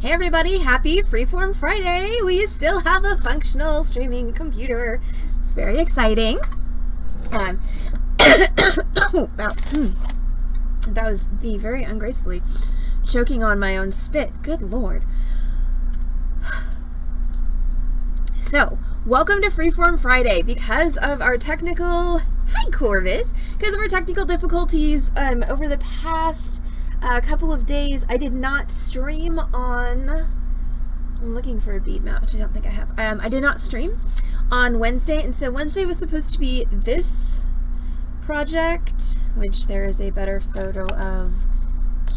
Hey everybody, happy Freeform Friday! We still have a functional streaming computer. It's very exciting. That was me very ungracefully choking on my own spit. Good Lord. So, welcome to Freeform Friday. Because of our technical difficulties over the past couple of days, I did not stream on, I'm looking for a bead mat, which I don't think I have. I did not stream on Wednesday, and so Wednesday was supposed to be this project, which there is a better photo of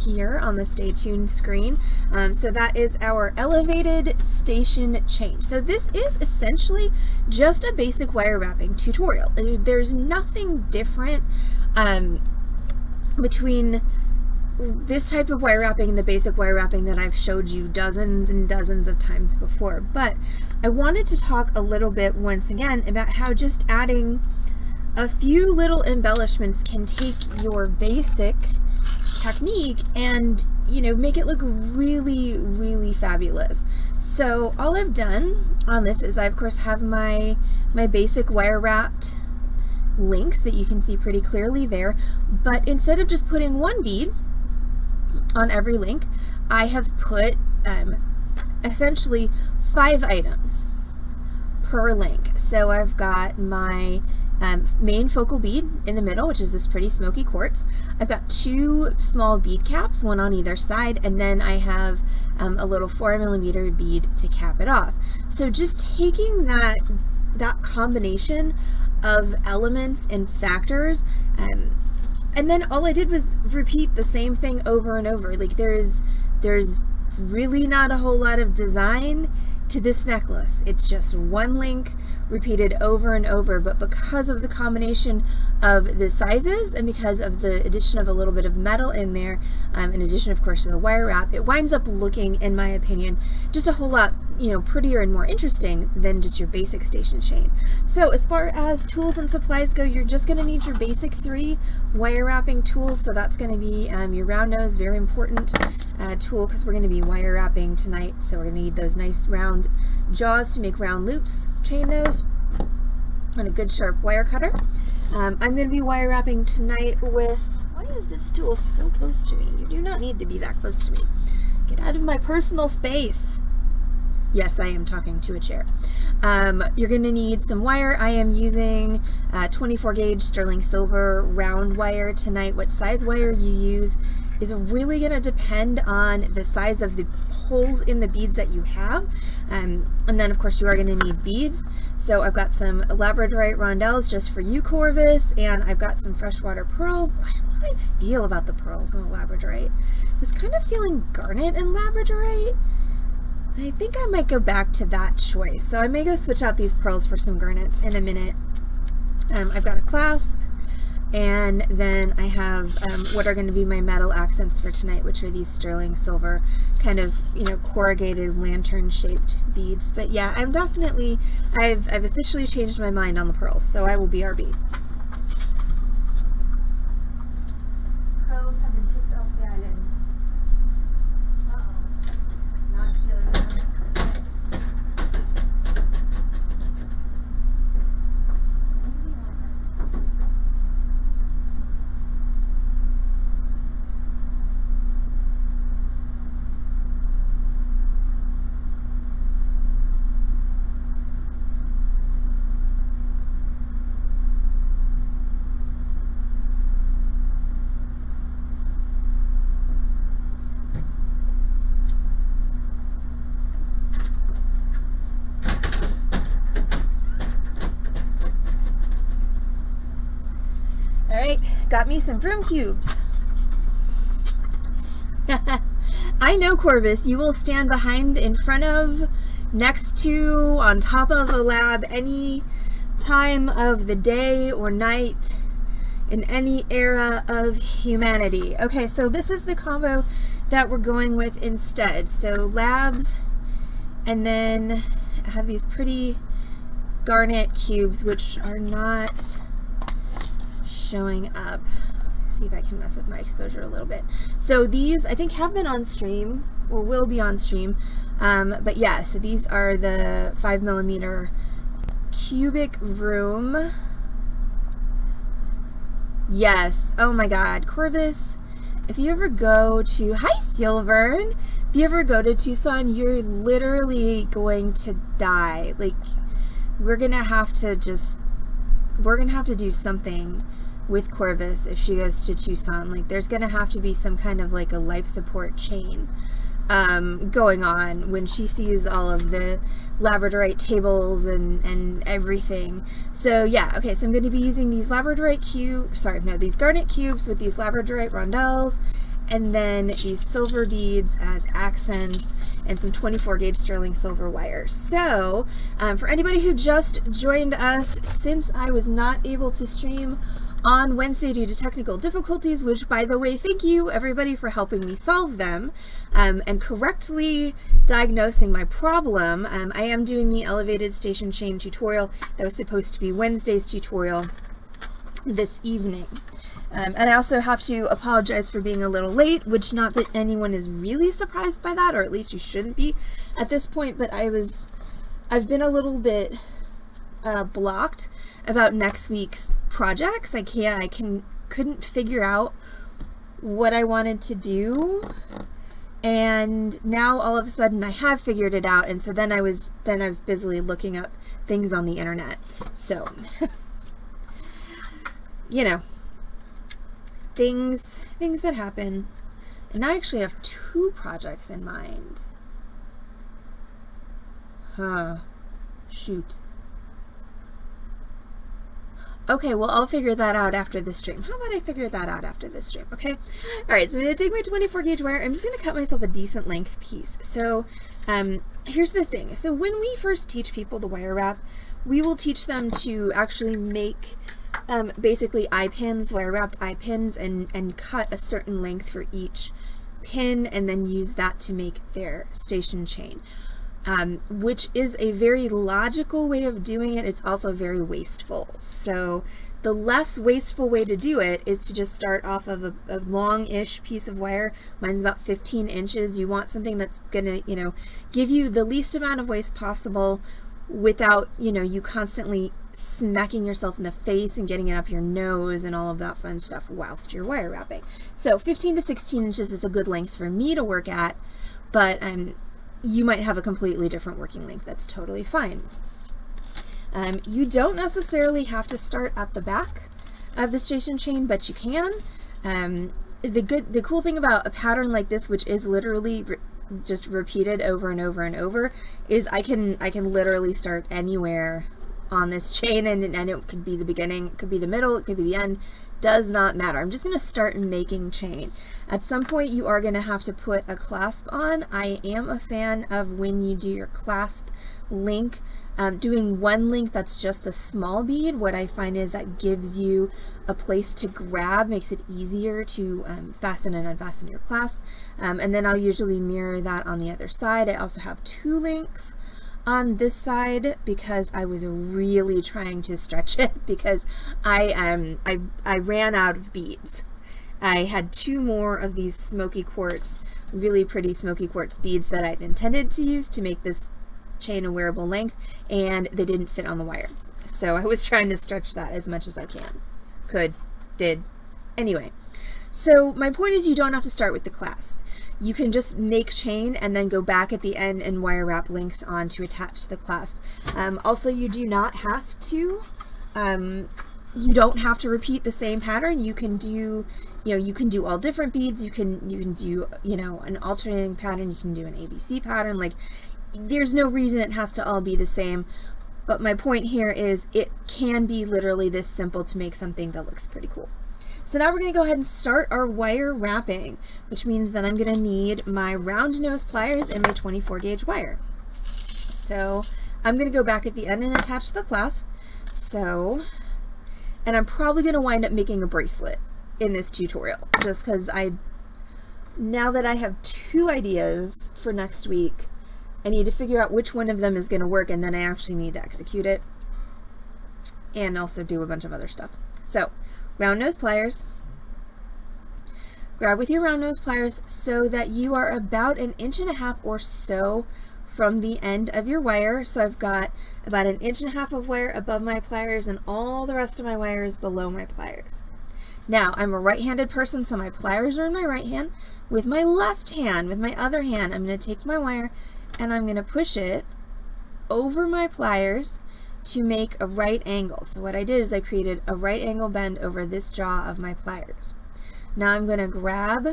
here on the stay tuned screen. So that is our elevated station change. So this is essentially just a basic wire wrapping tutorial. There's nothing different between this type of wire wrapping and the basic wire wrapping that I've showed you dozens and dozens of times before. But I wanted to talk a little bit once again about how just adding a few little embellishments can take your basic technique and, you know, make it look really, really fabulous. So all I've done on this is I of course have my basic wire wrapped links that you can see pretty clearly there, but instead of just putting one bead on every link, I have put essentially 5 items per link. So I've got my main focal bead in the middle, which is this pretty smoky quartz. I've got 2 small bead caps, one on either side, and then I have a little 4mm bead to cap it off. So just taking that combination of elements and factors, and then all I did was repeat the same thing over and over. Like there's really not a whole lot of design to this necklace. It's just one link repeated over and over, but because of the combination of the sizes and because of the addition of a little bit of metal in there, in addition of course to the wire wrap, it winds up looking, in my opinion, just a whole lot, you know, prettier and more interesting than just your basic station chain. So as far as tools and supplies go, you're just going to need your basic 3 wire wrapping tools. So that's going to be your round nose, very important tool because we're going to be wire wrapping tonight. So we're going to need those nice round jaws to make round loops, chain those, and a good sharp wire cutter. I'm going to be wire wrapping tonight with, why is this tool so close to me? You do not need to be that close to me. Get out of my personal space. Yes, I am talking to a chair. You're going to need some wire. I am using 24 gauge sterling silver round wire tonight. What size wire you use is really going to depend on the size of the holes in the beads that you have. And then of course you are going to need beads. So I've got some labradorite rondelles just for you, Corvus, and I've got some freshwater pearls. I don't know how I feel about the pearls and the labradorite. I was kind of feeling garnet and labradorite. I think I might go back to that choice. So I may go switch out these pearls for some garnets in a minute. I've got a clasp, and then I have what are going to be my metal accents for tonight, which are these sterling silver kind of, you know, corrugated lantern shaped beads. But yeah, I've officially changed my mind on the pearls, so I will BRB. Pearls have been kicked off the island. Not feeling it. Got me some broom cubes. I know, Corvus, you will stand behind, in front of, next to, on top of a lab any time of the day or night in any era of humanity. Okay, so this is the combo that we're going with instead. So labs, and then I have these pretty garnet cubes which are not showing up. see if I can mess with my exposure a little bit. So these I think have been on stream or will be on stream, but yeah, so these are the 5mm cubic room. Yes, oh my god, Corvus, if you ever go to, hi Silvern, if you ever go to Tucson, you're literally going to die. Like, we're gonna have to do something with Corvus if she goes to Tucson. Like, there's gonna have to be some kind of like a life support chain going on when she sees all of the labradorite tables and everything. So yeah, okay, so I'm going to be using these labradorite these garnet cubes with these labradorite rondelles, and then these silver beads as accents, and some 24 gauge sterling silver wire. So for anybody who just joined us, since I was not able to stream on Wednesday due to technical difficulties, which, by the way, thank you everybody for helping me solve them and correctly diagnosing my problem. I am doing the elevated station chain tutorial that was supposed to be Wednesday's tutorial this evening. And I also have to apologize for being a little late, which not that anyone is really surprised by that, or at least you shouldn't be at this point, but I've been a little bit blocked about next week's projects. I couldn't figure out what I wanted to do, and now all of a sudden I have figured it out, and so then I was busily looking up things on the internet. So you know, things that happen. And now I actually have 2 projects in mind. Shoot. Okay, well, I'll figure that out after the stream. How about I figure that out after this stream, okay? Alright, so I'm going to take my 24 gauge wire. I'm just going to cut myself a decent length piece. So, here's the thing. So when we first teach people the wire wrap, we will teach them to actually make basically eye pins, wire wrapped eye pins, and cut a certain length for each pin, and then use that to make their station chain. Which is a very logical way of doing it. It's also very wasteful. So the less wasteful way to do it is to just start off of a long-ish piece of wire. Mine's about 15 inches. You want something that's gonna, give you the least amount of waste possible without, you constantly smacking yourself in the face and getting it up your nose and all of that fun stuff whilst you're wire wrapping. So 15 to 16 inches is a good length for me to work at, but you might have a completely different working length. That's totally fine. You don't necessarily have to start at the back of the station chain, but you can. The cool thing about a pattern like this, which is literally just repeated over and over and over, is I can literally start anywhere on this chain, and it could be the beginning, it could be the middle, it could be the end. Does not matter. I'm just going to start making chain. At some point you are going to have to put a clasp on. I am a fan of when you do your clasp link, doing one link that's just the small bead. What I find is that gives you a place to grab, makes it easier to fasten and unfasten your clasp, and then I'll usually mirror that on the other side. I also have 2 links on this side because I was really trying to stretch it because I ran out of beads. I had 2 more of these smoky quartz, really pretty smoky quartz beads that I'd intended to use to make this chain a wearable length, and they didn't fit on the wire. So I was trying to stretch that as much as I did. Anyway, so my point is you don't have to start with the clasp. You can just make chain and then go back at the end and wire wrap links on to attach the clasp. Also, you do not have to, you don't have to repeat the same pattern. You can do, you can do all different beads. You can do, an alternating pattern. You can do an ABC pattern. Like, there's no reason it has to all be the same. But my point here is it can be literally this simple to make something that looks pretty cool. So now we're going to go ahead and start our wire wrapping, which means that I'm going to need my round nose pliers and my 24 gauge wire. So I'm going to go back at the end and attach the clasp. And I'm probably going to wind up making a bracelet in this tutorial, just because now that I have 2 ideas for next week, I need to figure out which one of them is going to work, and then I actually need to execute it and also do a bunch of other stuff. So round nose pliers, Grab with your round nose pliers so that you are about 1.5 inches or so from the end of your wire. So I've got about 1.5 inches of wire above my pliers and all the rest of my wire is below my pliers. Now, I'm a right-handed person, so my pliers are in my right hand. With my left hand, with my other hand, I'm going to take my wire and I'm going to push it over my pliers to make a right angle. So what I did is I created a right angle bend over this jaw of my pliers. Now I'm going to grab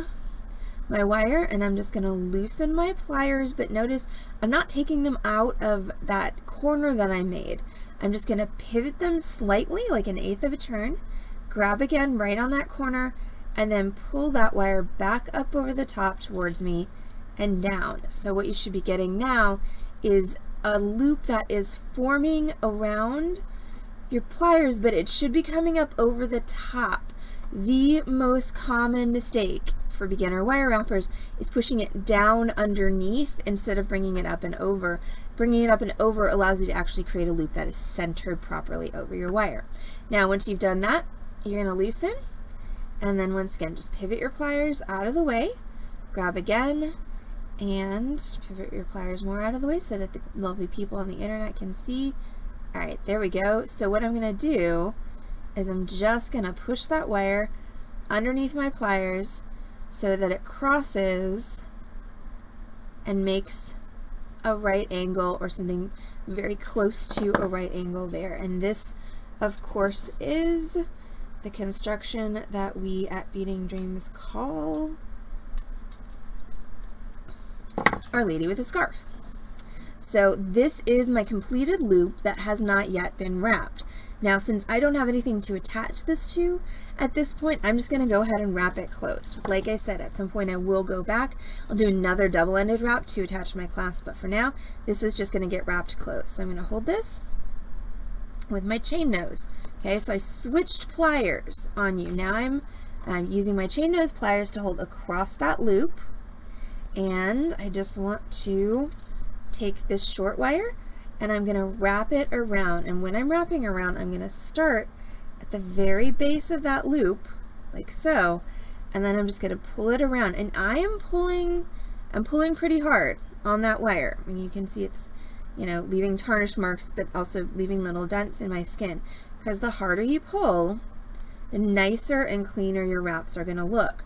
my wire and I'm just going to loosen my pliers, but notice I'm not taking them out of that corner that I made. I'm just going to pivot them slightly, like 1/8 of a turn, grab again right on that corner, and then pull that wire back up over the top towards me and down. So what you should be getting now is a loop that is forming around your pliers, but it should be coming up over the top. The most common mistake for beginner wire wrappers is pushing it down underneath instead of bringing it up and over. Bringing it up and over allows you to actually create a loop that is centered properly over your wire. Now, once you've done that, you're going to loosen, and then once again, just pivot your pliers out of the way, grab again, and pivot your pliers more out of the way so that the lovely people on the internet can see. All right, there we go. So what I'm going to do is I'm just going to push that wire underneath my pliers so that it crosses and makes a right angle or something very close to a right angle there. And this, of course, is the construction that we at Beading Dreams call Our Lady with a Scarf. So this is my completed loop that has not yet been wrapped. Now, since I don't have anything to attach this to at this point, I'm just going to go ahead and wrap it closed. Like I said, at some point I will go back. I'll do another double-ended wrap to attach my clasp, but for now, this is just going to get wrapped closed. So I'm going to hold this with my chain nose. Okay, so I switched pliers on you. Now I'm using my chain nose pliers to hold across that loop, and I just want to take this short wire and I'm going to wrap it around. And when I'm wrapping around, I'm going to start at the very base of that loop, like so, and then I'm just going to pull it around. And I'm pulling pretty hard on that wire. And you can see it's, you know, leaving tarnish marks, but also leaving little dents in my skin. Because the harder you pull, the nicer and cleaner your wraps are going to look.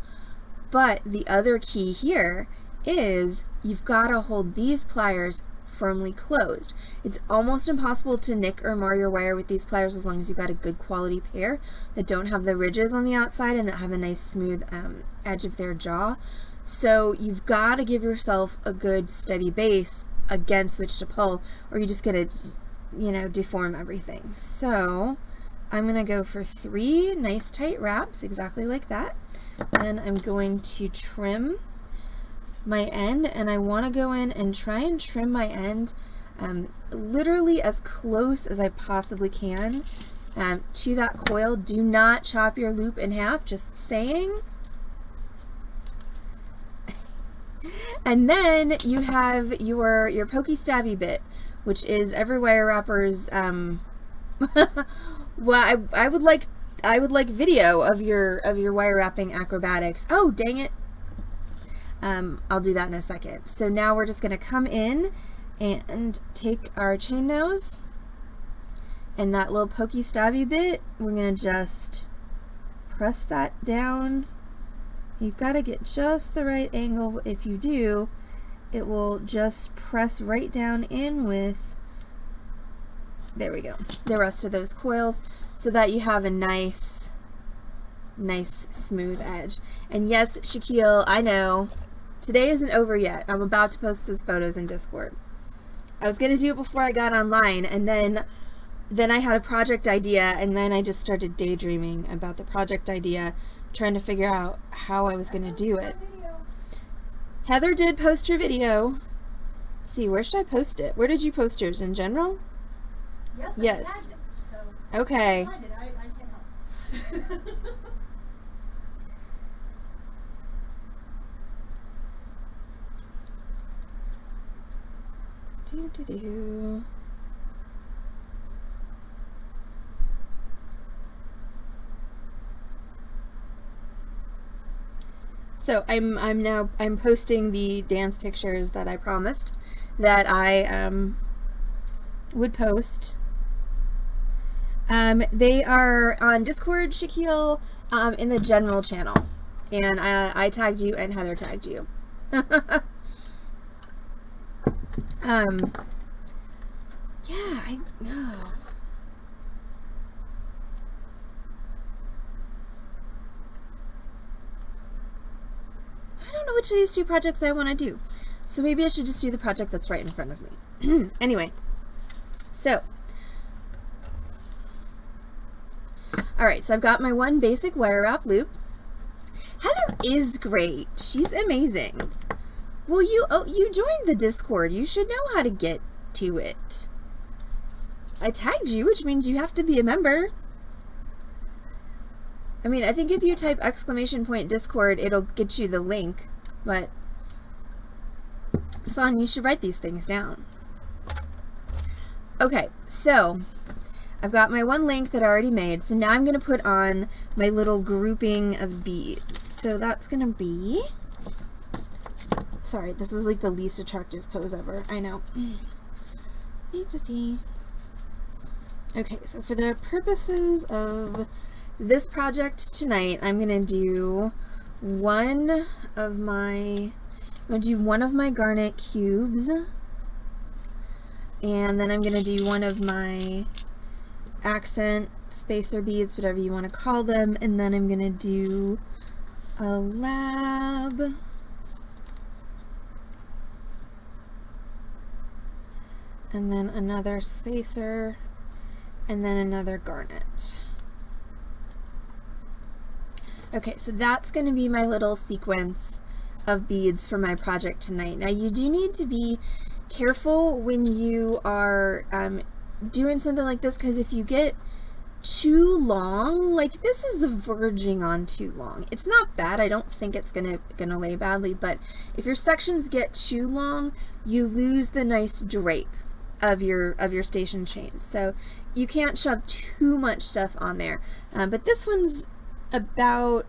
But the other key here is you've got to hold these pliers firmly closed. It's almost impossible to nick or mar your wire with these pliers as long as you've got a good quality pair that don't have the ridges on the outside and that have a nice smooth edge of their jaw. So you've got to give yourself a good steady base against which to pull, or you're just going to, you know, deform everything. So I'm going to go for 3 nice tight wraps, exactly like that. Then I'm going to trim my end, and I want to go in and try and trim my end literally as close as I possibly can to that coil. Do not chop your loop in half, just saying. And then you have your pokey stabby bit, which is every wire wrapper's well, I would like video of your wire wrapping acrobatics. Oh, dang it. I'll do that in a second. So now we're just going to come in and take our chain nose and that little pokey stabby bit. We're going to just press that down. You've got to get just the right angle. If you do, it will just press right down in with, there we go, the rest of those coils, so that you have a nice smooth edge. And yes, Shaquille, I know today isn't over yet. I'm about to post those photos in Discord. I was gonna do it before I got online, and then I had a project idea, and then I just started daydreaming about the project idea, trying to figure out how I was gonna do it. Heather did post her video. Let's see, where should I post it? Where did you post yours? In general? Yes. So okay. I can't help. Do. So I'm posting the dance pictures that I promised that I would post. They are on Discord, Shaquille, in the general channel, and I tagged you and Heather tagged you. Yeah, I know. I don't know which of these two projects I want to do. So maybe I should just do the project that's right in front of me. Anyway, so. Alright, so I've got my one basic wire wrap loop. Heather is great. She's amazing. Well, you joined the Discord. You should know how to get to it. I tagged you, which means you have to be a member. I mean, I think if you type !Discord, it'll get you the link, but Son, you should write these things down. Okay, so I've got my one link that I already made, so now I'm going to put on my little grouping of beads. So that's going to be, sorry, this is like the least attractive pose ever, I know. Okay, so for the purposes of this project tonight, I'm going to do one of my garnet cubes, and then I'm going to do one of my accent spacer beads, whatever you want to call them, and then I'm going to do a lab, and then another spacer, and then another garnet. Okay, so that's going to be my little sequence of beads for my project tonight. Now you do need to be careful when you are doing something like this, because if you get too long, like this is verging on too long. It's not bad. I don't think it's gonna lay badly, but if your sections get too long, you lose the nice drape of your station chain. So you can't shove too much stuff on there. But this one's about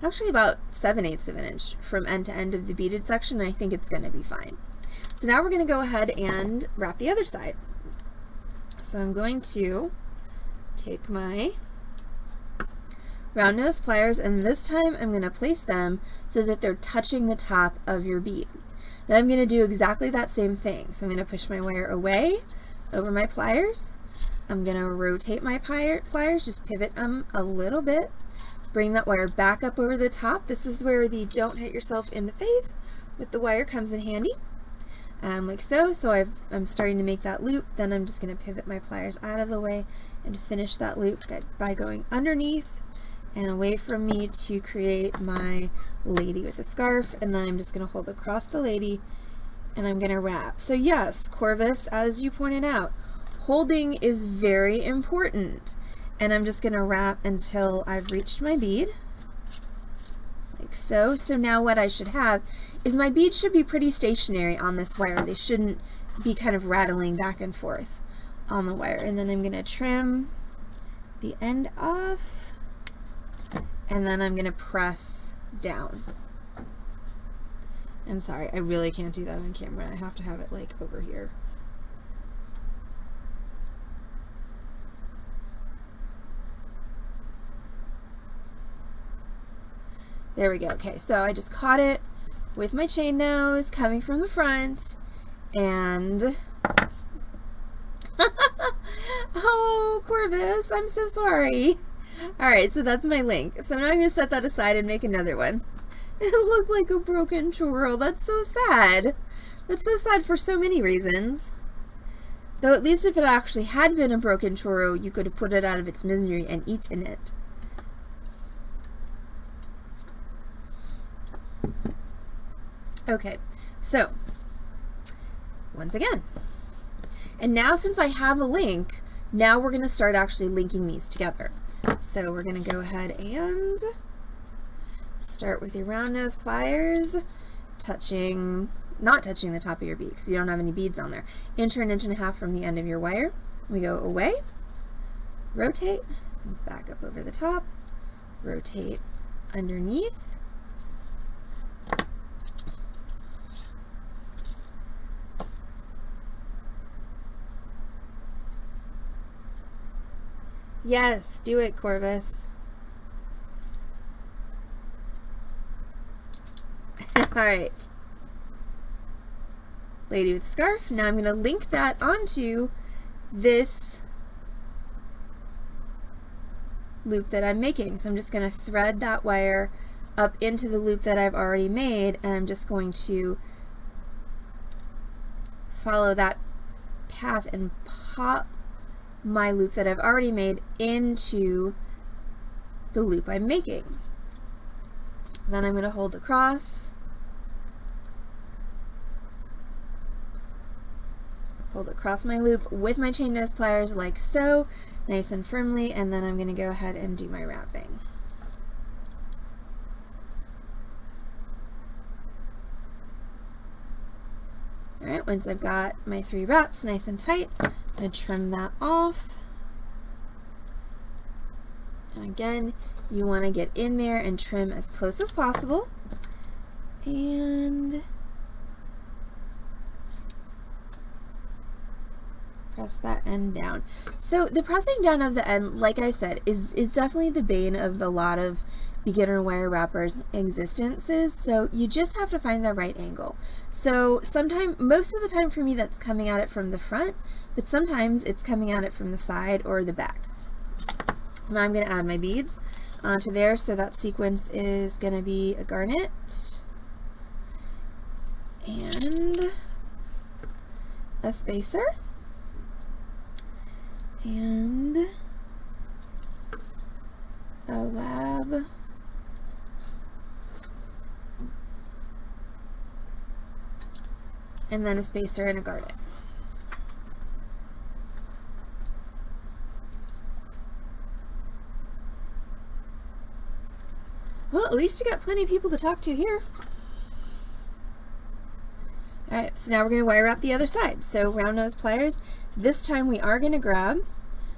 actually about 7/8 of an inch from end to end of the beaded section, and I think it's going to be fine. So now we're going to go ahead and wrap the other side. So I'm going to take my round nose pliers, and this time I'm going to place them so that they're touching the top of your bead. Then I'm going to do exactly that same thing. So I'm going to push my wire away over my pliers. I'm going to rotate my pliers, just pivot them a little bit. Bring that wire back up over the top. This is where the don't hit yourself in the face with the wire comes in handy. Like so. So I'm starting to make that loop. Then I'm just going to pivot my pliers out of the way and finish that loop by going underneath and away from me to create my lady with a scarf. And then I'm just going to hold across the lady and I'm going to wrap. So yes, Corvus, as you pointed out, holding is very important. And I'm just going to wrap until I've reached my bead, like so. So now what I should have is my beads should be pretty stationary on this wire. They shouldn't be kind of rattling back and forth on the wire. And then I'm going to trim the end off, and then I'm going to press down. And sorry, I really can't do that on camera. I have to have it like over here. There we go. Okay, so I just caught it with my chain nose coming from the front, and oh, Corvus, I'm so sorry. Alright, so that's my link. So now I'm going to set that aside and make another one. It looked like a broken twirl. That's so sad. That's so sad for so many reasons. Though at least if it actually had been a broken churro, you could have put it out of its misery and eaten it. Okay, so once again, and now since I have a link, now we're going to start actually linking these together. So we're going to go ahead and start with your round nose pliers, not touching the top of your bead because you don't have any beads on there. Inch or 1.5 inches from the end of your wire. We go away, rotate, back up over the top, rotate, underneath. Yes, do it, Corvus. Alright. Lady with scarf. Now I'm going to link that onto this loop that I'm making. So I'm just going to thread that wire up into the loop that I've already made, and I'm just going to follow that path and pop my loop that I've already made into the loop I'm making. Then I'm going to hold across, hold across my loop with my chain nose pliers like so, nice and firmly, and then I'm going to go ahead and do my wrapping. Alright, once I've got my 3 wraps nice and tight, I'm going to trim that off. And again, you want to get in there and trim as close as possible. And press that end down. So the pressing down of the end, like I said, is definitely the bane of a lot of beginner wire wrappers existences. So you just have to find the right angle. So most of the time for me, that's coming at it from the front, but sometimes it's coming at it from the side or the back. Now I'm going to add my beads onto there. So that sequence is going to be a garnet and a spacer and a lab and then a spacer and a garnet. Well, at least you got plenty of people to talk to here. Alright, so now we're going to wire wrap the other side. So round nose pliers. This time we are going to grab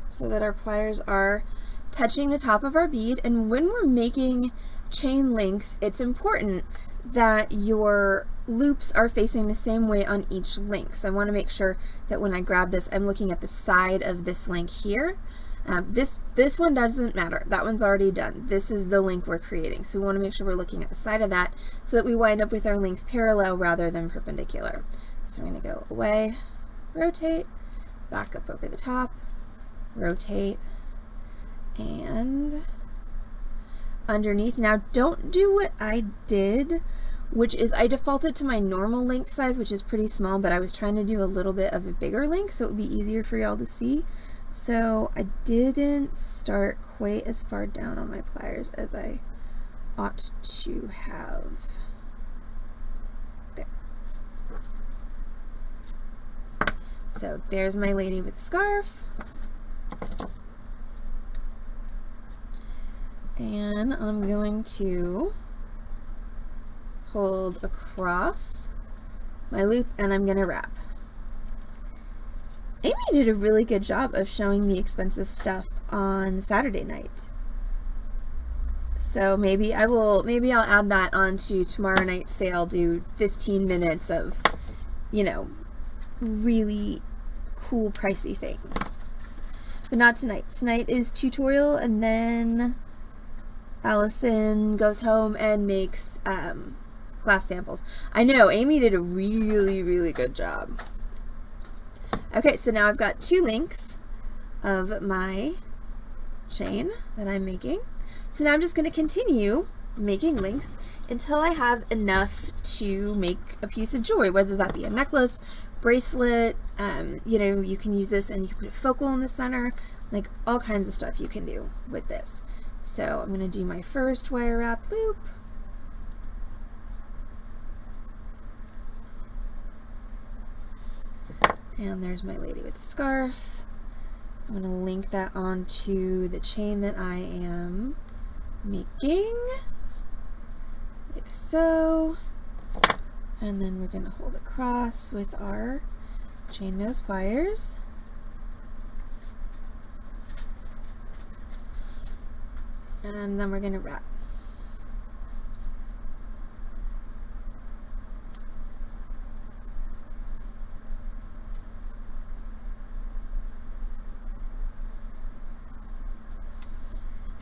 so that our pliers are touching the top of our bead. And when we're making chain links, it's important that your loops are facing the same way on each link. So I want to make sure that when I grab this, I'm looking at the side of this link here. This one doesn't matter. That one's already done. This is the link we're creating. So we want to make sure we're looking at the side of that so that we wind up with our links parallel rather than perpendicular. So we're going to go away, rotate, back up over the top, rotate, and underneath. Now don't do what I did, which is I defaulted to my normal link size, which is pretty small, but I was trying to do a little bit of a bigger link so it would be easier for y'all to see. So I didn't start quite as far down on my pliers as I ought to have. There. So there's my lady with the scarf. And I'm going to hold across my loop and I'm going to wrap. Amy did a really good job of showing the expensive stuff on Saturday night. So maybe I'll add that onto tomorrow night's sale, do 15 minutes of, you know, really cool pricey things. But not tonight. Tonight is tutorial and then Allison goes home and makes class samples. I know, Amy did a really, really good job. Okay, so now I've got 2 links of my chain that I'm making. So now I'm just going to continue making links until I have enough to make a piece of jewelry, whether that be a necklace, bracelet, you know, you can use this and you can put a focal in the center, like all kinds of stuff you can do with this. So I'm going to do my first wire wrap loop. And there's my lady with the scarf. I'm going to link that onto the chain that I am making, like so. And then we're going to hold across with our chain nose pliers. And then we're going to wrap.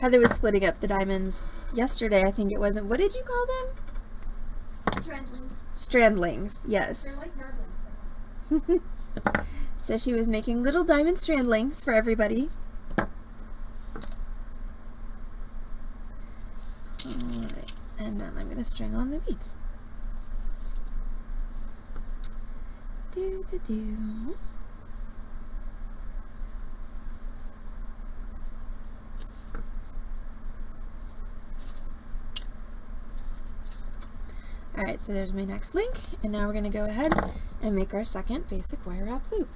Heather was splitting up the diamonds yesterday, I think it wasn't. What did you call them? Strandlings. Strandlings, yes. They're like nerdlings. So she was making little diamond strandlings for everybody. Alright, and then I'm going to string on the beads. Do, do, do. Alright, so there's my next link, and now we're going to go ahead and make our second basic wire wrap loop.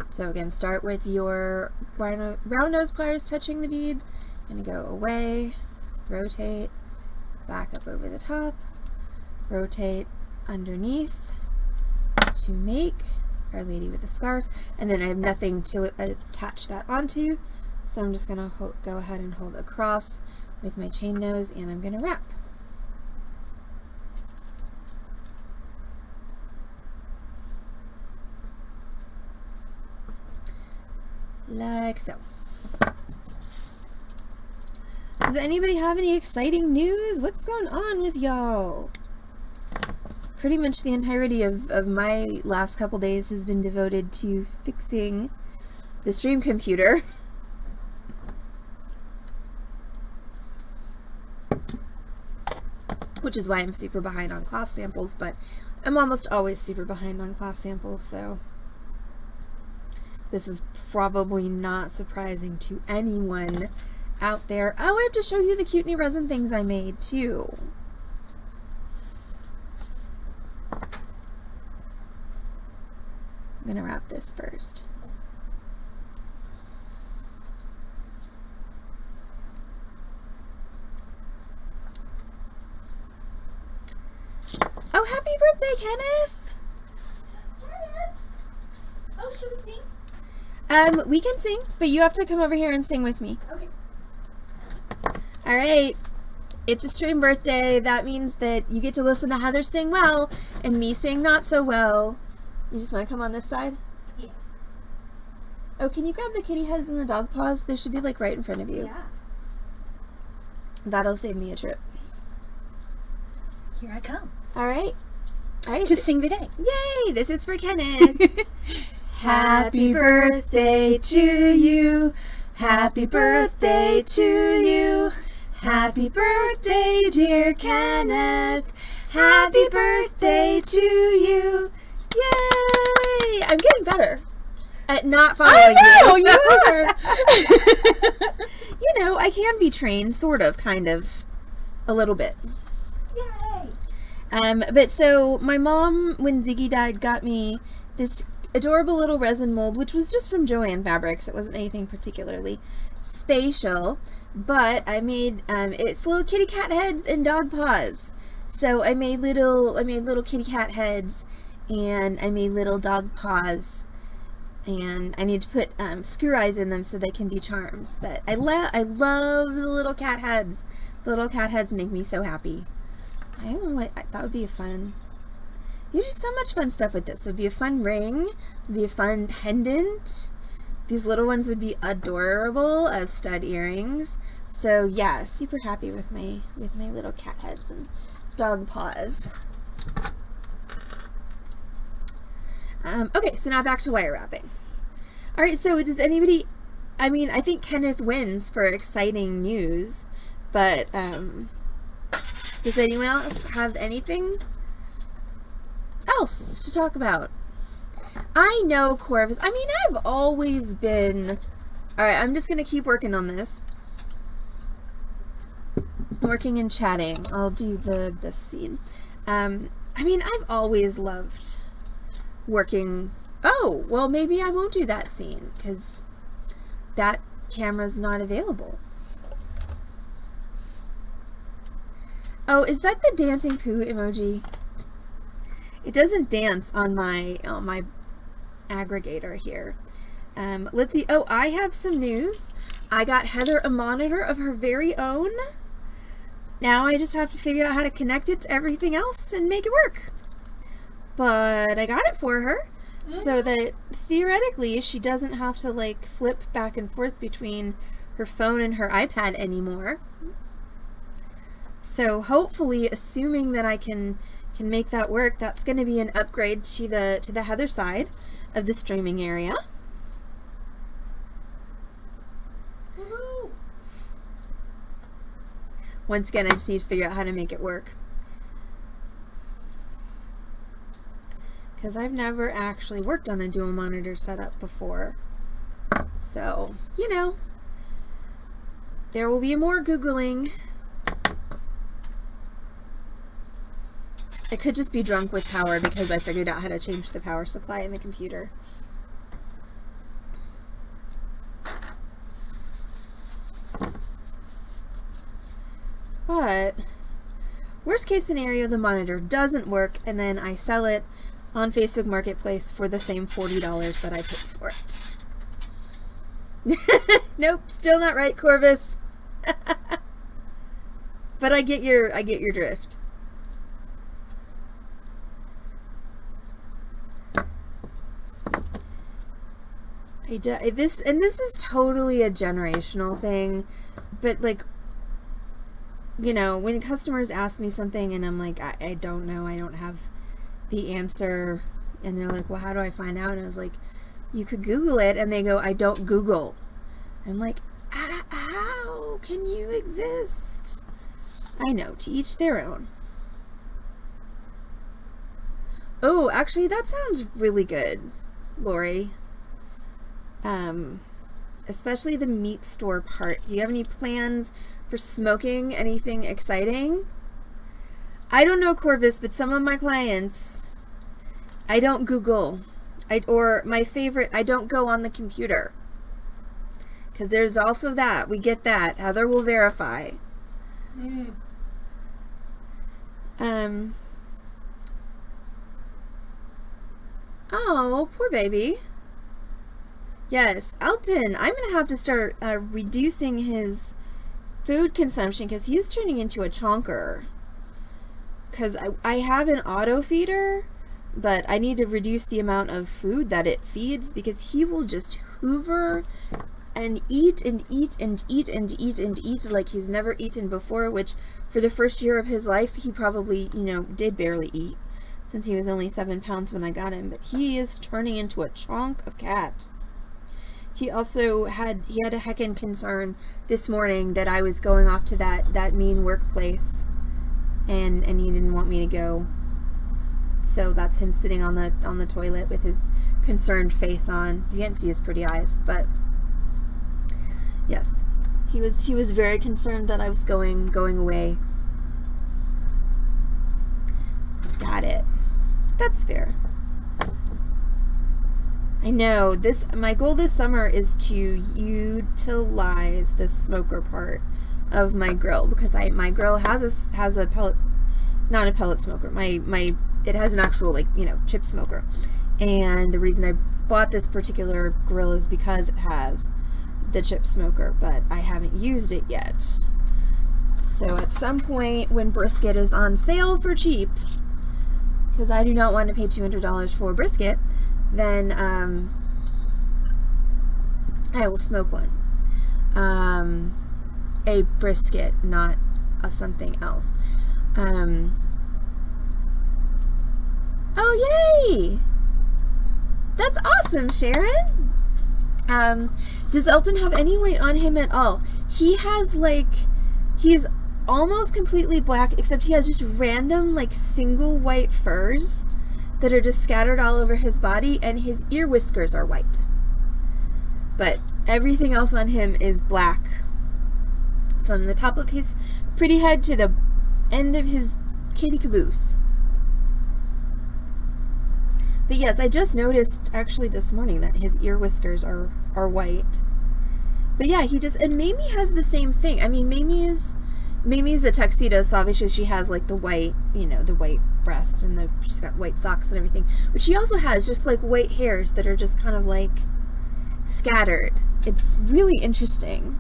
So again, start with your round nose pliers touching the bead. I'm going to go away, rotate, back up over the top, rotate underneath to make Our Lady with a scarf, and then I have nothing to attach that onto, so I'm just going to go ahead and hold across with my chain nose, and I'm going to wrap. Like so. Does anybody have any exciting news? What's going on with y'all? Pretty much the entirety of my last couple days has been devoted to fixing the stream computer. Which is why I'm super behind on class samples, but I'm almost always super behind on class samples, so this is probably not surprising to anyone out there. Oh, I have to show you the cute new resin things I made too. I'm gonna wrap this first. Oh, happy birthday, Kenneth! Kenneth! Oh, should we sing? We can sing, but you have to come over here and sing with me. Okay. Alright. It's a stream birthday. That means that you get to listen to Heather sing well and me sing not so well. You just want to come on this side? Yeah. Oh, can you grab the kitty heads and the dog paws? They should be like right in front of you. Yeah. That'll save me a trip. Here I come. Alright. Alright. Just sing the day. Yay! This is for Kenneth. Happy birthday to you. Happy birthday to you. Happy birthday, dear Kenneth. Happy birthday to you. Yay! I'm getting better at not following you. You are. You know, I can be trained, sort of, kind of, a little bit. Yay! But so my mom, when Ziggy died, got me this adorable little resin mold, which was just from Joann Fabrics. It wasn't anything particularly spatial, but I made it's little kitty cat heads and dog paws. So I made little kitty cat heads, and I made little dog paws, and I need to put screw eyes in them so they can be charms. But I love the little cat heads. The little cat heads make me so happy. I don't know what, that would be a fun. You do so much fun stuff with this. It would be a fun ring. It would be a fun pendant. These little ones would be adorable as stud earrings. So yeah, super happy with my little cat heads and dog paws. Okay, so now back to wire wrapping. All right, so does anybody? I mean, I think Kenneth wins for exciting news, but does anyone else have anything else to talk about? I know Corvus. I mean, I've always been. All right, I'm just gonna keep working on this. Working and chatting. I'll do this scene. I mean, I've always loved working. Oh, well, maybe I won't do that scene because that camera's not available. Oh, is that the dancing poo emoji? It doesn't dance on my aggregator here. Let's see. Oh, I have some news. I got Heather a monitor of her very own. Now I just have to figure out how to connect it to everything else and make it work. But I got it for her. so that theoretically she doesn't have to like flip back and forth between her phone and her iPad anymore. So hopefully, assuming that I can make that work, that's going to be an upgrade to the Heather side of the streaming area. Woohoo! Once again, I just need to figure out how to make it work. Because I've never actually worked on a dual monitor setup before. So, you know, there will be more Googling. I could just be drunk with power because I figured out how to change the power supply in the computer. But worst case scenario, the monitor doesn't work and then I sell it on Facebook Marketplace for the same $40 that I paid for it. Nope, still not right, Corvus. But I get your drift. This is totally a generational thing, but like, you know, when customers ask me something and I'm like, I don't know, I don't have the answer, and they're like, well, how do I find out? And I was like, you could Google it, and they go, I don't Google. I'm like, how can you exist? I know, to each their own. Oh, actually, that sounds really good, Lori. Especially the meat store part. Do you have any plans for smoking anything exciting? I don't know, Corvus, but some of my clients, I don't Google. Or my favorite, I don't go on the computer. Because there's also that. We get that. Heather will verify. Oh, poor baby. Yes, Elton, I'm going to have to start reducing his food consumption because he's turning into a chonker. Because I have an auto feeder, but I need to reduce the amount of food that it feeds because he will just hoover and eat and eat and eat and eat and eat like he's never eaten before, which for the first year of his life, he probably, you know, did barely eat since he was only 7 pounds when I got him. But he is turning into a chonk of cat. He also had a heckin' concern this morning that I was going off to that mean workplace, and he didn't want me to go. So that's him sitting on the toilet with his concerned face on. You can't see his pretty eyes, but yes, he was very concerned that I was going away. Got it. That's fair. I know my goal this summer is to utilize the smoker part of my grill because my grill has a pellet, not a pellet smoker. It has an actual, like, you know, chip smoker. And the reason I bought this particular grill is because it has the chip smoker, but I haven't used it yet. So at some point when brisket is on sale for cheap, because I do not want to pay $200 for brisket, then I will smoke one. A brisket, not a something else. Oh, yay! That's awesome, Sharon! Does Elton have any weight on him at all? He's almost completely black, except he has just random, like, single white furs that are just scattered all over his body, and his ear whiskers are white. But everything else on him is black. From the top of his pretty head to the end of his kitty caboose. But yes, I just noticed actually this morning that his ear whiskers are white. But yeah, and Mamie has the same thing. I mean, Mamie's a tuxedo, so obviously she has like the white, you know, the white breast, and she's got white socks and everything. But she also has just like white hairs that are just kind of like scattered. It's really interesting.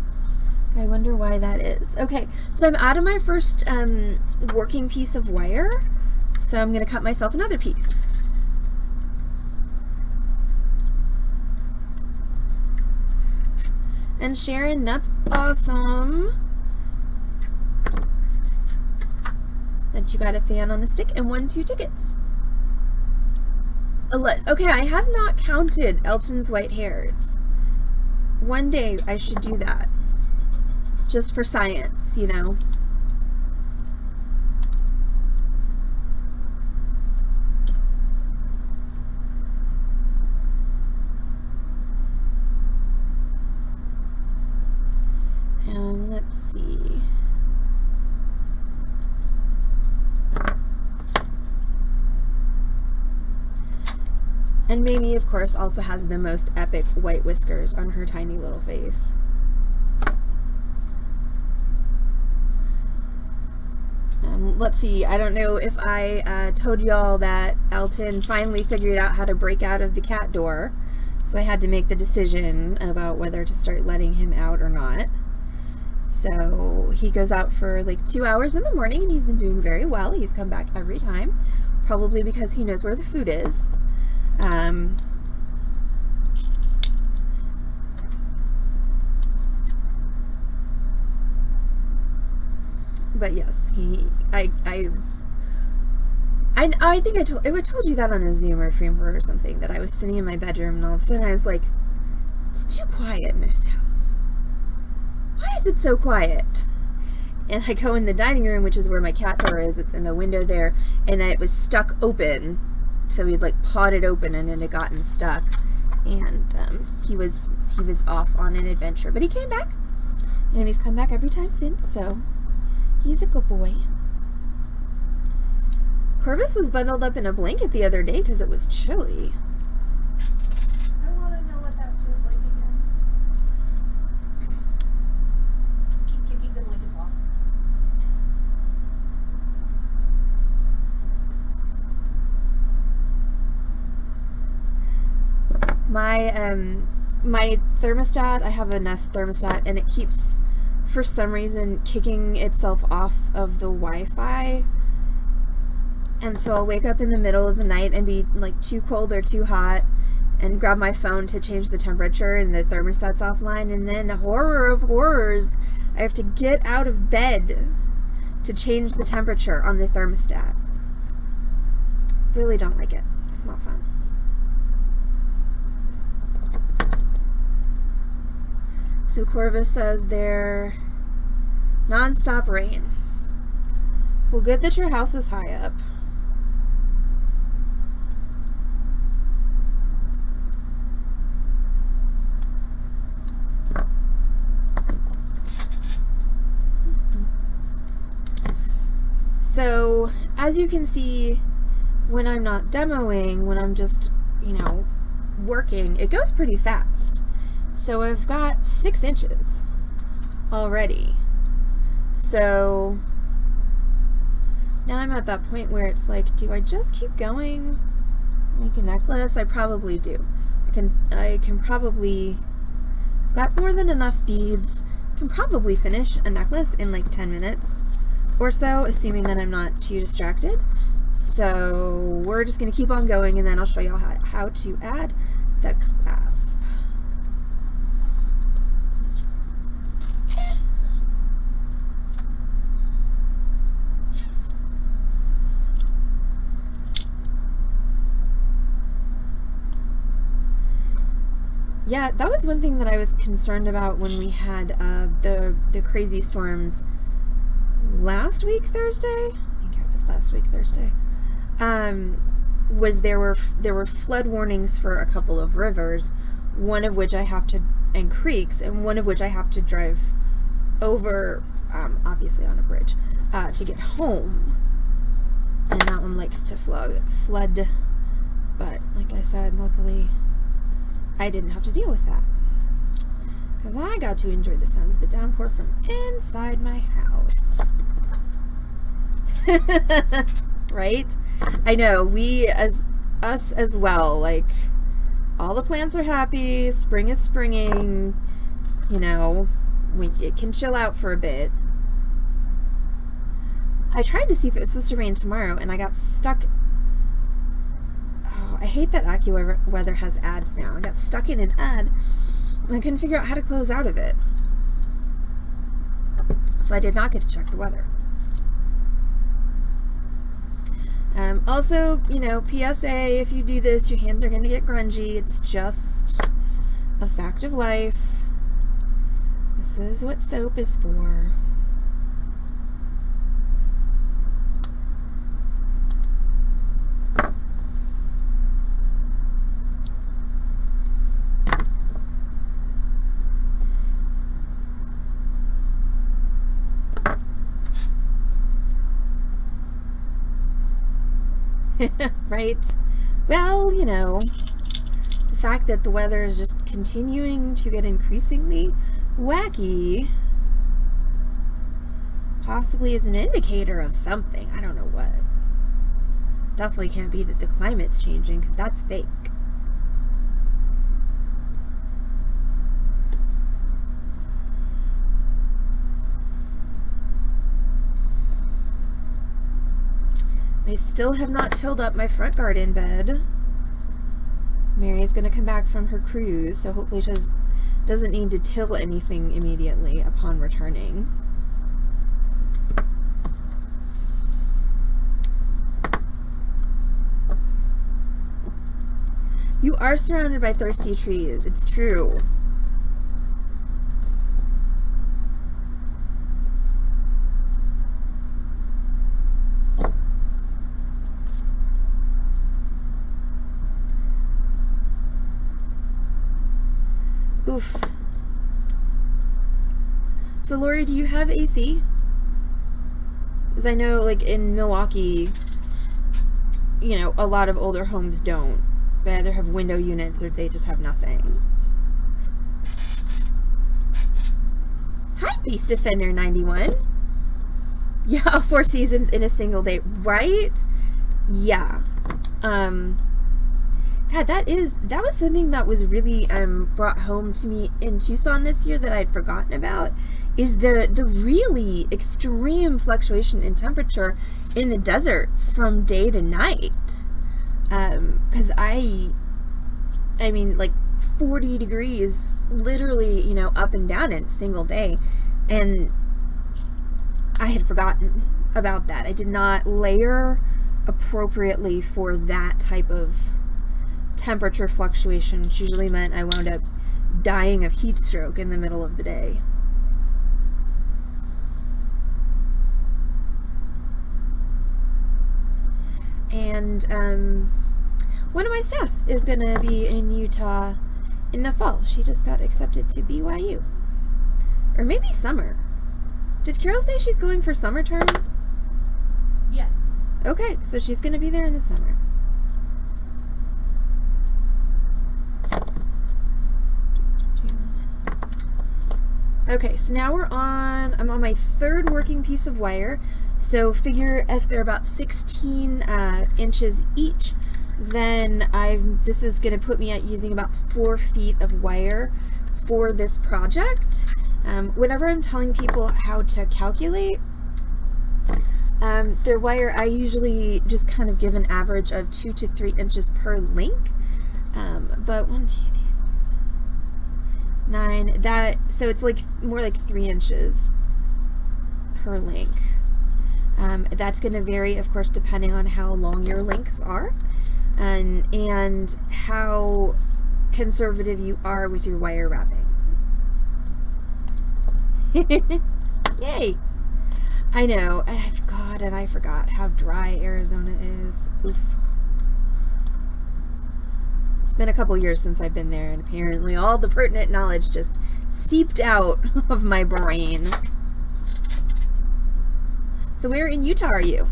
I wonder why that is. Okay, so I'm out of my first working piece of wire, so I'm going to cut myself another piece. And Sharon, that's awesome that you got a fan on a stick and won 2 tickets. Okay, I have not counted Elton's white hairs. One day I should do that. Just for science, you know. And let's see. And Mamie, of course, also has the most epic white whiskers on her tiny little face. Let's see, I don't know if I told y'all that Elton finally figured out how to break out of the cat door, so I had to make the decision about whether to start letting him out or not. So he goes out for like 2 hours in the morning, and he's been doing very well. He's come back every time, probably because he knows where the food is. But yes, I think I told you that on a Zoom or Framework or something, that I was sitting in my bedroom and all of a sudden I was like, it's too quiet in this house. Why is it so quiet? And I go in the dining room, which is where my cat door is. It's in the window there, and it was stuck open. So we'd like pawed it open and it had gotten stuck. And he was off on an adventure. But he came back, and he's come back every time since, so he's a good boy. Corvus was bundled up in a blanket the other day because it was chilly. I want to know what that feels like again. Keep kicking the blankets off. My thermostat, I have a Nest thermostat, and it keeps, for some reason, kicking itself off of the Wi-Fi. And so I'll wake up in the middle of the night and be like too cold or too hot, and grab my phone to change the temperature, and the thermostat's offline, and then, horror of horrors, I have to get out of bed to change the temperature on the thermostat. Really don't like it. It's not fun. So Corvus says there, non-stop rain. Well, good that your house is high up. So, as you can see, when I'm not demoing, when I'm just, working, it goes pretty fast. So I've got 6 inches already. So now I'm at that point where it's like, do I just keep going? Make a necklace? I probably do. I can probably, I've got more than enough beads. I can probably finish a necklace in like 10 minutes or so, assuming that I'm not too distracted. So we're just going to keep on going, and then I'll show y'all how to add the clasp. Yeah, that was one thing that I was concerned about when we had the crazy storms last week Thursday. I think it was last week Thursday. Was there were flood warnings for a couple of rivers, one of which and creeks, and one of which I have to drive over, obviously on a bridge, to get home. And that one likes to flood. But like I said, luckily I didn't have to deal with that, because I got to enjoy the sound of the downpour from inside my house. Right? I know, us as well, like, all the plants are happy, spring is springing, it can chill out for a bit. I tried to see if it was supposed to rain tomorrow, and I got stuck. I hate that AccuWeather has ads now. I got stuck in an ad I couldn't figure out how to close out of it. So I did not get to check the weather. Also, you know, PSA, if you do this, your hands are going to get grungy. It's just a fact of life. This is what soap is for. Right? Well, you know, the fact that the weather is just continuing to get increasingly wacky possibly is an indicator of something. I don't know what. Definitely can't be that the climate's changing, because that's fake. I still have not tilled up my front garden bed. Mary is going to come back from her cruise, so hopefully she doesn't need to till anything immediately upon returning. You are surrounded by thirsty trees. It's true. Oof. So Lori, do you have AC? Because I know, like, in Milwaukee, you know, a lot of older homes don't. They either have window units or they just have nothing. Hi, Beast Defender 91. Yeah, 4 seasons in a single day, right? Yeah. God, that was something that was really brought home to me in Tucson this year that I'd forgotten about, is the really extreme fluctuation in temperature in the desert from day to night. Because I mean, like 40 degrees literally, you know, up and down in a single day, and I had forgotten about that. I did not layer appropriately for that type of temperature fluctuation, which usually meant I wound up dying of heat stroke in the middle of the day. And one of my staff is going to be in Utah in the fall. She just got accepted to BYU. Or maybe summer. Did Carol say she's going for summer term? Yes. Okay, so she's going to be there in the summer. Okay, so now I'm on my third working piece of wire. So figure if they're about 16 inches each, then this is going to put me at using about 4 feet of wire for this project. Whenever I'm telling people how to calculate their wire, I usually just kind of give an average of 2 to 3 inches per link. But 1, 2, 3, 9, so it's like more like 3 inches per link. That's going to vary, of course, depending on how long your links are, and how conservative you are with your wire wrapping. Yay! I know. And I forgot how dry Arizona is. Oof. It's been a couple years since I've been there, and apparently all the pertinent knowledge just seeped out of my brain. So where in Utah are you?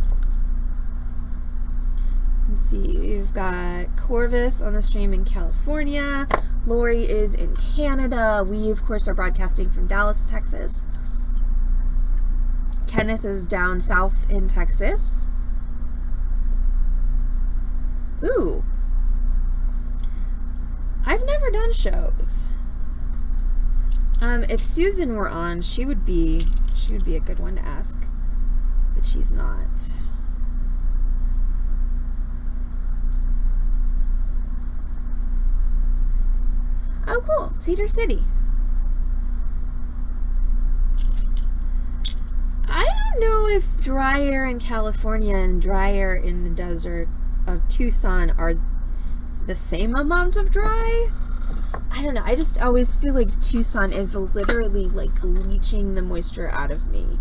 Let's see, we've got Corvus on the stream in California. Lori is in Canada. We, of course, are broadcasting from Dallas, Texas. Kenneth is down south in Texas. Ooh. I've never done shows. If Susan were on, she would be a good one to ask. But she's not. Oh, cool. Cedar City. I don't know if dry air in California and dry air in the desert of Tucson are the same amount of dry. I don't know. I just always feel like Tucson is literally like leaching the moisture out of me.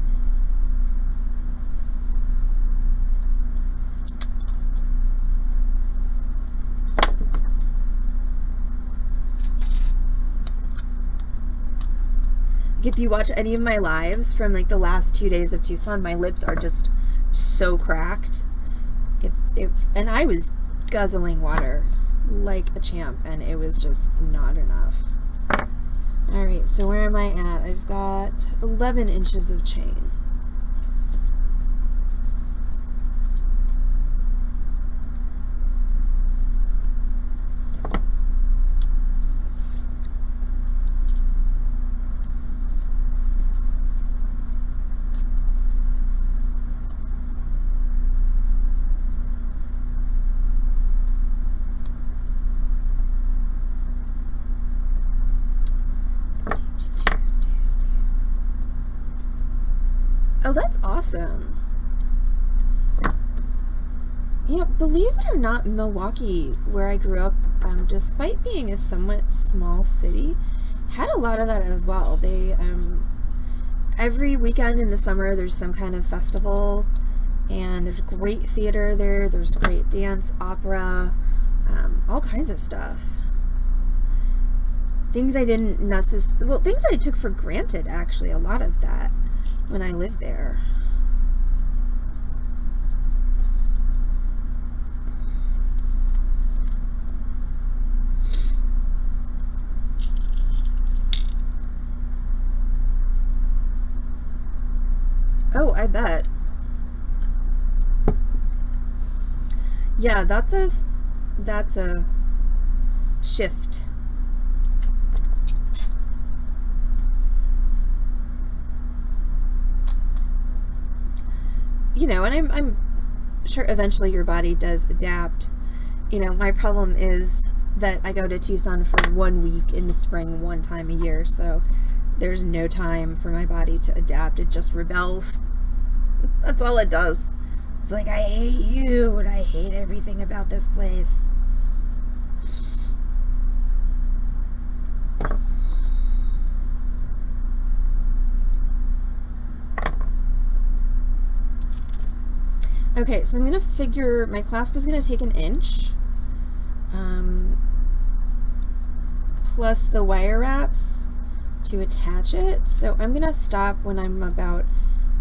If you watch any of my lives from like the last 2 days of Tucson, my lips are just so cracked. And I was guzzling water like a champ, and it was just not enough. All right, so where am I at? I've got 11 inches of chain. Oh, that's awesome. Yeah, believe it or not, Milwaukee, where I grew up, despite being a somewhat small city, had a lot of that as well. They, every weekend in the summer, there's some kind of festival, and there's great theater there, there's great dance, opera, all kinds of stuff. Things I didn't necessarily, well, things that I took for granted, actually, a lot of that when I lived there. Oh, I bet. Yeah, that's a shift. You know, and I'm sure eventually your body does adapt. You know, my problem is that I go to Tucson for 1 week in the spring, one time a year, so there's no time for my body to adapt. It just rebels. That's all it does. It's like, I hate you, and I hate everything about this place. Okay, so I'm going to figure my clasp is going to take 1 inch, plus the wire wraps to attach it. So I'm going to stop when I'm about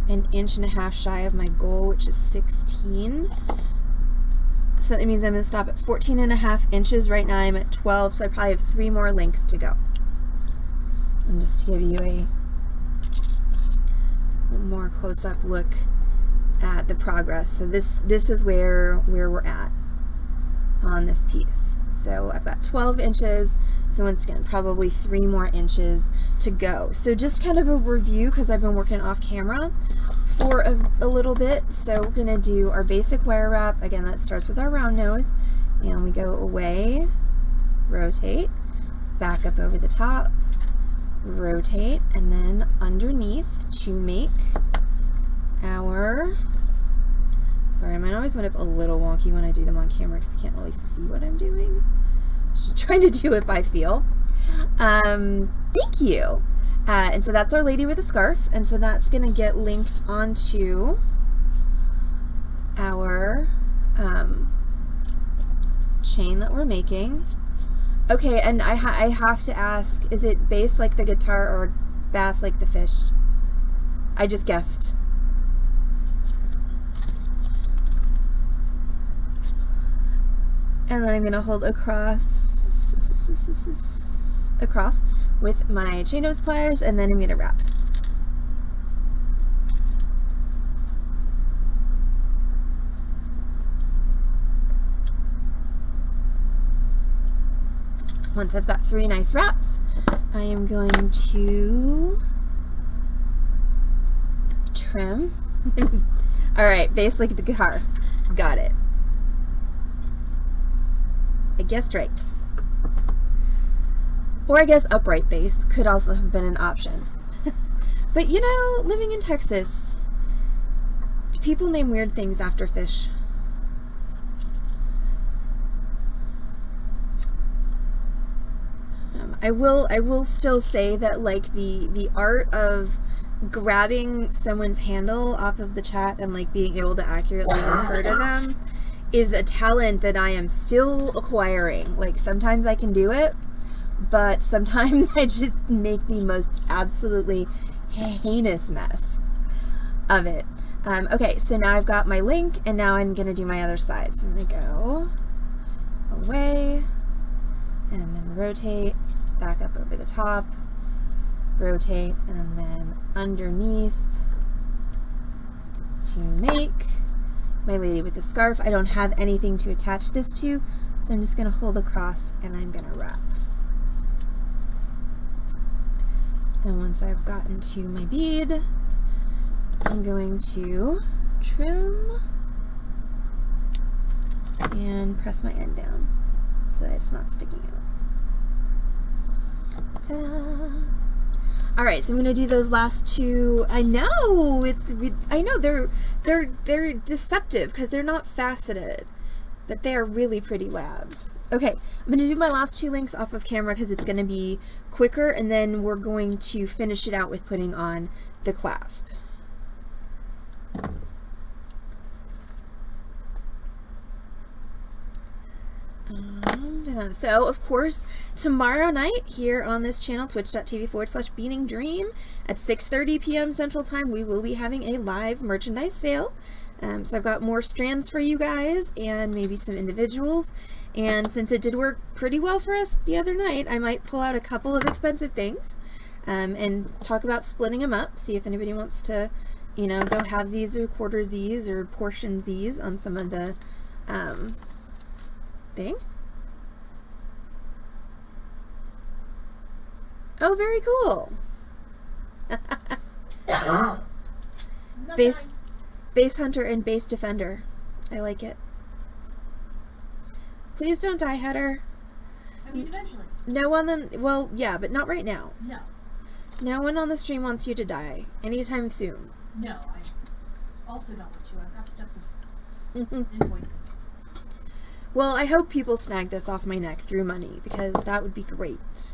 1.5 inches shy of my goal, which is 16. So that means I'm going to stop at 14.5 inches. Right now I'm at 12, so I probably have 3 more links to go. And just to give you a more close-up look at the progress. So this is where we're at on this piece. So I've got 12 inches. So once again, probably 3 more inches to go. So just kind of a review, because I've been working off camera for a little bit. So we're gonna do our basic wire wrap. Again, that starts with our round nose, and we go away, rotate, back up over the top, rotate, and then underneath to make our, sorry, mine always went up a little wonky when I do them on camera because I can't really see what I'm doing. Just trying to do it by feel. Thank you. And so that's our lady with a scarf, and so that's gonna get linked onto our chain that we're making. Okay, and I have to ask, is it bass like the guitar or bass like the fish? I just guessed. And then I'm going to hold across with my chain nose pliers, and then I'm going to wrap. Once I've got 3 nice wraps, I am going to trim. All right, bass like the guitar. Got it. I guessed right. Or I guess upright base could also have been an option. But you know, living in Texas, people name weird things after fish. I will still say that, like, the art of grabbing someone's handle off of the chat and like being able to accurately refer to them is a talent that I am still acquiring. Like, sometimes I can do it, but sometimes I just make the most absolutely heinous mess of it. Okay, so now I've got my link, and now I'm gonna do my other side. So I'm gonna go away, and then rotate, back up over the top, rotate, and then underneath to make my lady with the scarf. I don't have anything to attach this to, so I'm just gonna hold across and I'm gonna wrap. And once I've gotten to my bead, I'm going to trim and press my end down so that it's not sticking out. Ta-da! All right, so I'm gonna do those last two. I know they're deceptive because they're not faceted, but they are really pretty labs. Okay, I'm gonna do my last two links off of camera because it's gonna be quicker, and then we're going to finish it out with putting on the clasp. So, of course, tomorrow night here on this channel, twitch.tv/beadingdream at 6:30 p.m. Central Time, we will be having a live merchandise sale. So I've got more strands for you guys and maybe some individuals. And since it did work pretty well for us the other night, I might pull out a couple of expensive things and talk about splitting them up, see if anybody wants to, you know, go halvesies or quartersies or portionsies on some of the thing. Oh, very cool. Base hunter and base defender. I like it. Please don't die, Header. I mean, eventually. No one on, well, yeah, but not right now. No. No one on the stream wants you to die anytime soon. No, I also don't want you. I've got stuff to invoice. Well, I hope people snag this off my neck through money, because that would be great.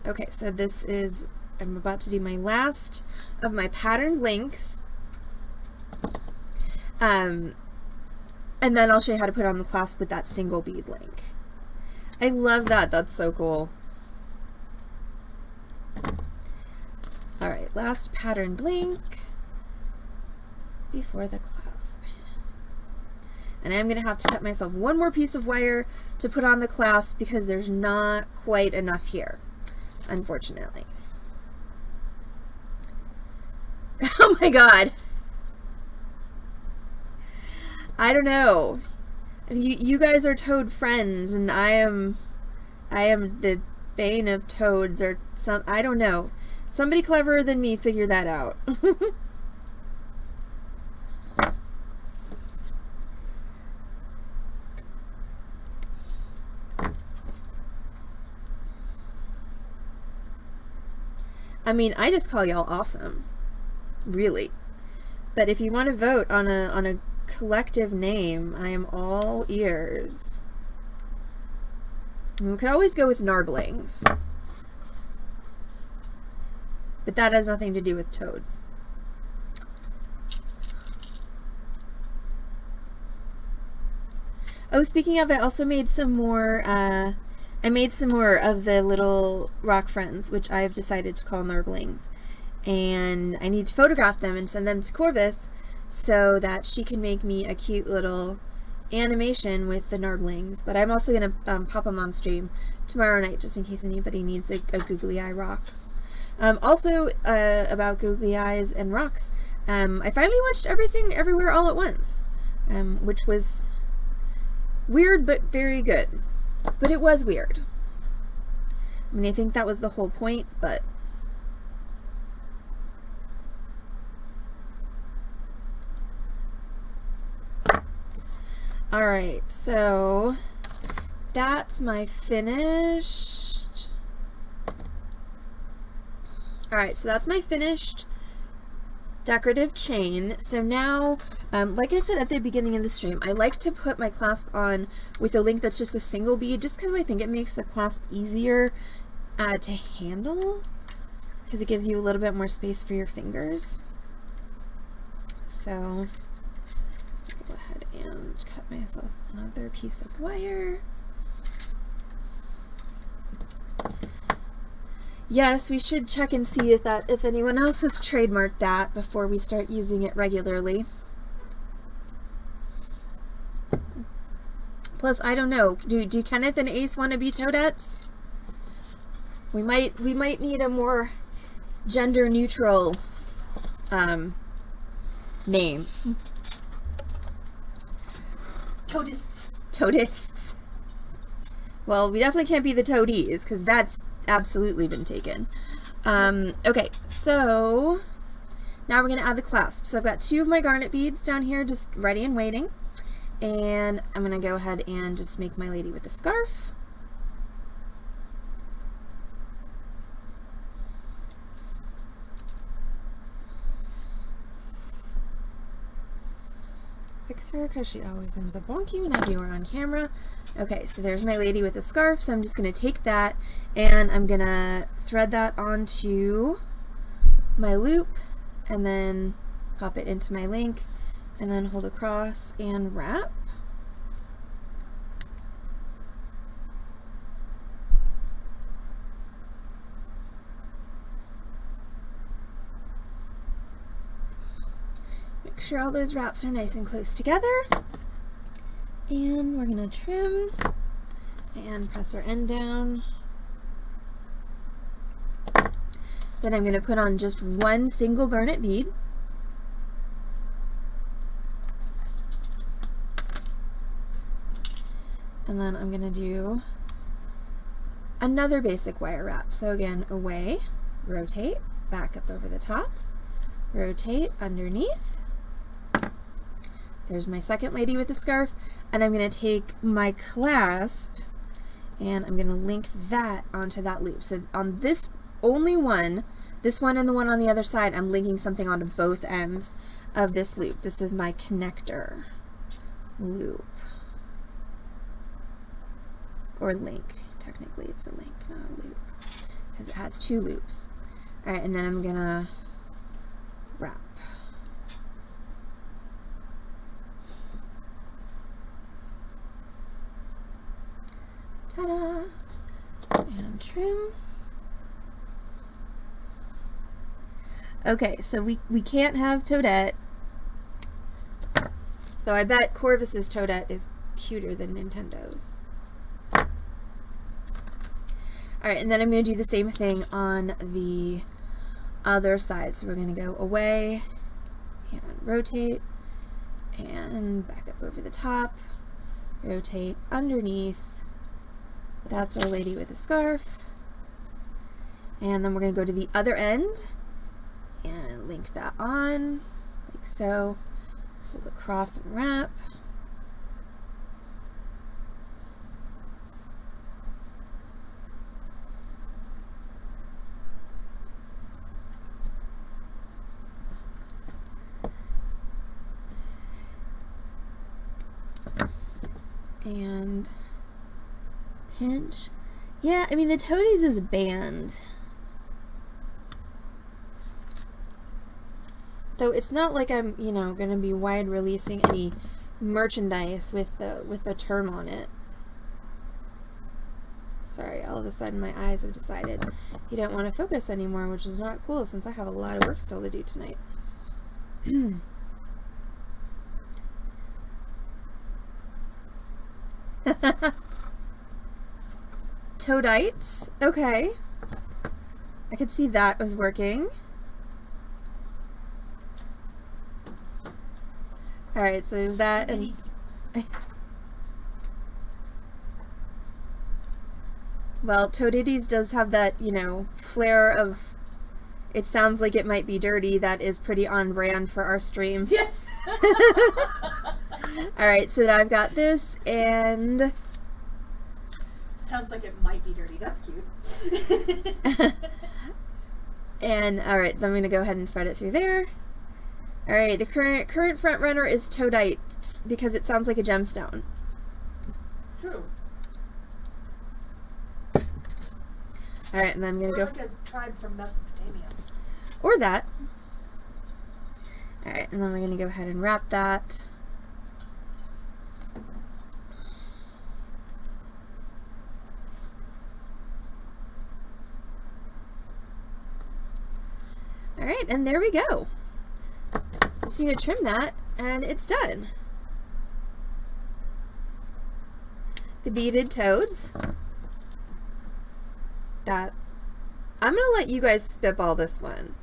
Okay, so this is, I'm about to do my last of my patterned links. And then I'll show you how to put on the clasp with that single bead link. I love that. That's so cool. All right, last patterned link before the clasp. And I'm going to have to cut myself one more piece of wire to put on the clasp because there's not quite enough here, unfortunately. Oh my god. I don't know. You guys are toad friends, and I am the bane of toads, or some, I don't know. Somebody cleverer than me figured that out. I mean, I just call y'all awesome. Really. But if you want to vote on a collective name, I am all ears. And we could always go with Narblings. But that has nothing to do with toads. Oh, speaking of, I also made some more, I made some more of the little rock friends, which I've decided to call Narblings. And I need to photograph them and send them to Corvus so that she can make me a cute little animation with the Narblings. But I'm also going to pop them on stream tomorrow night, just in case anybody needs a googly eye rock. Also, about googly eyes and rocks, I finally watched Everything Everywhere All at Once, which was weird but very good. But it was weird. I mean, I think that was the whole point, but Alright, so that's my finished. Alright, so that's my finished decorative chain. So now, like I said at the beginning of the stream, I like to put my clasp on with a link that's just a single bead, just because I think it makes the clasp easier to handle, because it gives you a little bit more space for your fingers. So go ahead and cut myself another piece of wire. Yes, we should check and see if anyone else has trademarked that before we start using it regularly. Plus, I don't know. Do Kenneth and Ace want to be toadettes? We might need a more gender neutral name. Toadists. Toadists. Well, we definitely can't be the toadies, because that's absolutely been taken. Okay, so now we're going to add the clasp. So I've got 2 of my garnet beads down here just ready and waiting. And I'm going to go ahead and just make my lady with the scarf. Fix her because she always ends up wonky when I do her on camera. Okay, so there's my lady with the scarf. So I'm just going to take that and I'm going to thread that onto my loop and then pop it into my link and then hold across and wrap. Make sure all those wraps are nice and close together. And we're going to trim and press our end down. Then I'm going to put on just 1 single garnet bead. And then I'm going to do another basic wire wrap. So again, away, rotate, back up over the top, rotate underneath. There's my second lady with the scarf, and I'm going to take my clasp and I'm going to link that onto that loop. So on this only one, this one and the one on the other side, I'm linking something onto both ends of this loop. This is my connector loop. Or link. Technically it's a link, not a loop, because it has 2 loops. Alright, and then I'm going to wrap. Ta-da! And trim. Okay, so we can't have Toadette. So I bet Corvus's Toadette is cuter than Nintendo's. Alright, and then I'm going to do the same thing on the other side. So we're going to go away and rotate and back up over the top, rotate underneath. That's our lady with a scarf. And then we're going to go to the other end and link that on like so. Hold across and wrap. And pinch. Yeah, I mean the Toadies is a band. Though it's not like I'm, you know, going to be wide releasing any merchandise with the term on it. Sorry, all of a sudden my eyes have decided you don't want to focus anymore, which is not cool since I have a lot of work still to do tonight. Toadites. Okay. I could see that was working. Alright, so there's that, and well, Toadities does have that, you know, flair of, it sounds like it might be dirty, that is pretty on brand for our stream. Yes! Alright, so now I've got this, and Sounds like it might be dirty. That's cute. and alright, I'm going to go ahead and thread it through there. Alright, the current front runner is Todite because it sounds like a gemstone. True. Alright, and I'm going to go... like a tribe from Mesopotamia. Or that. Alright, and then we're going to go ahead and wrap that. Alright, and there we go. Just need to trim that, and it's done. The beaded toads. That. I'm going to let you guys spitball this one.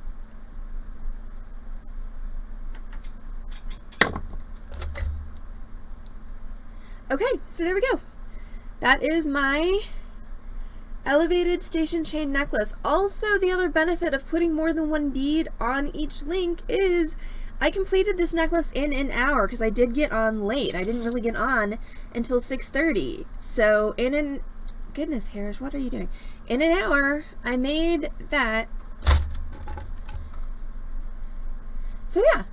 Okay, so there we go. That is my elevated station chain necklace. Also, the other benefit of putting more than one bead on each link is I completed this necklace in an hour because I did get on late. I didn't really get on until 6:30. So in an... Goodness, Harris, what are you doing? In an hour, I made that. So yeah.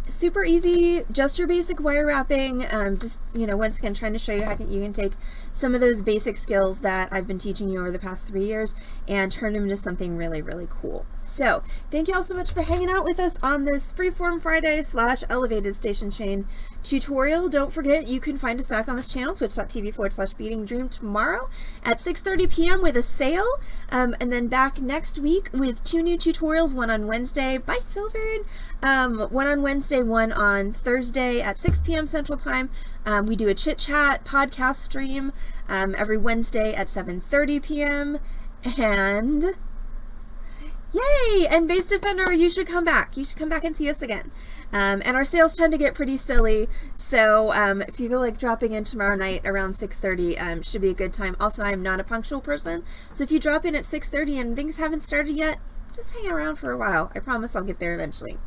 Super easy, just your basic wire wrapping. Just, you know, once again, trying to show you how you can take some of those basic skills that I've been teaching you over the past 3 years and turn them into something really, really cool. So thank you all so much for hanging out with us on this Freeform Friday / elevated station chain tutorial. Don't forget, you can find us back on this channel, twitch.tv/Beading Dream, tomorrow at 6:30 p.m. with a sale, and then back next week with 2 new tutorials, one on Wednesday by Silverin, one on Wednesday, one on Thursday at 6 p.m. Central Time. We do a chit chat podcast stream every Wednesday at 7:30 p.m. and yay! And Base Defender, you should come back. You should come back and see us again. And our sales tend to get pretty silly, so if you feel like dropping in tomorrow night around 6:30, should be a good time. Also, I'm not a punctual person, so if you drop in at 6:30 and things haven't started yet, just hang around for a while. I promise I'll get there eventually.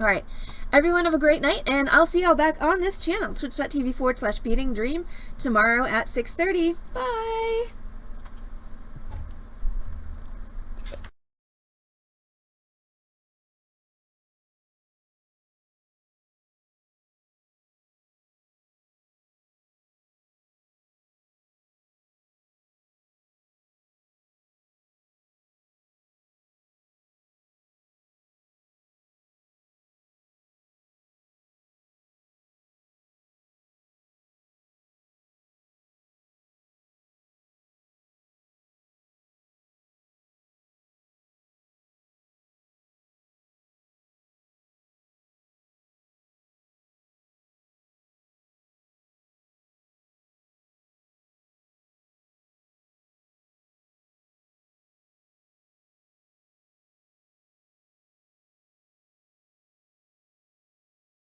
Alright, everyone have a great night, and I'll see y'all back on this channel, twitch.tv/Beading Dream, tomorrow at 6:30. Bye!